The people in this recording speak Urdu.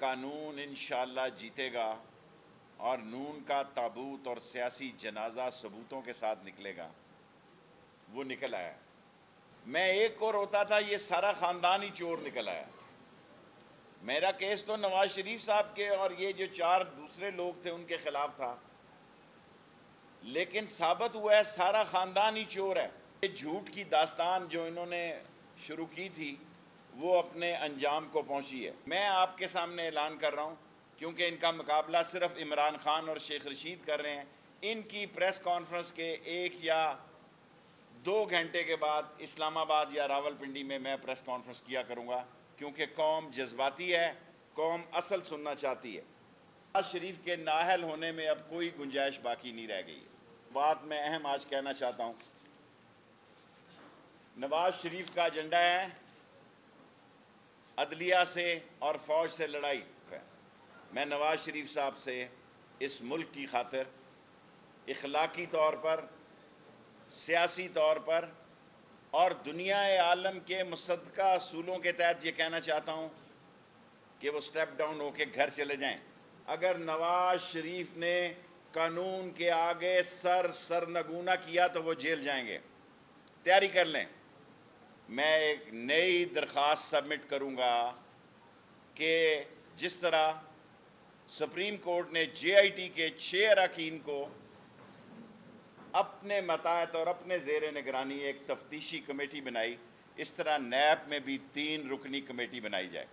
قانون انشاءاللہ جیتے گا اور نون کا تابوت اور سیاسی جنازہ ثبوتوں کے ساتھ نکلے گا، وہ نکل آیا۔ میں ایک کو روتا تھا، یہ سارا خاندان ہی چور نکل آیا۔ میرا کیس تو نواز شریف صاحب کے اور یہ جو 4 دوسرے لوگ تھے ان کے خلاف تھا، لیکن ثابت ہوا ہے سارا خاندان ہی چور ہے۔ یہ جھوٹ کی داستان جو انہوں نے شروع کی تھی وہ اپنے انجام کو پہنچی ہے۔ میں آپ کے سامنے اعلان کر رہا ہوں، کیونکہ ان کا مقابلہ صرف عمران خان اور شیخ رشید کر رہے ہیں، ان کی پریس کانفرنس کے 1 یا 2 گھنٹے کے بعد اسلام آباد یا راولپنڈی میں پریس کانفرنس کیا کروں گا، کیونکہ قوم جذباتی ہے، قوم اصل سننا چاہتی ہے۔ نواز شریف کے نااہل ہونے میں اب کوئی گنجائش باقی نہیں رہ گئی ہے۔ بات میں اہم آج کہنا چاہتا ہوں، نواز شریف کا ایجنڈا ہے عدلیہ سے اور فوج سے لڑائی۔ میں نواز شریف صاحب سے اس ملک کی خاطر اخلاقی طور پر، سیاسی طور پر اور دنیا عالم کے مصدقہ اصولوں کے تحت یہ کہنا چاہتا ہوں کہ وہ سٹیپ ڈاؤن ہو کے گھر چلے جائیں۔ اگر نواز شریف نے قانون کے آگے سرنگونہ کیا تو وہ جیل جائیں گے، تیاری کر لیں۔ میں ایک نئی درخواست سبمٹ کروں گا کہ جس طرح سپریم کورٹ نے جے آئی ٹی کے 6 اراکین کو اپنے ماتحت اور اپنے زیر نگرانی ایک تفتیشی کمیٹی بنائی، اس طرح نیب میں بھی 3 رکنی کمیٹی بنائی جائے۔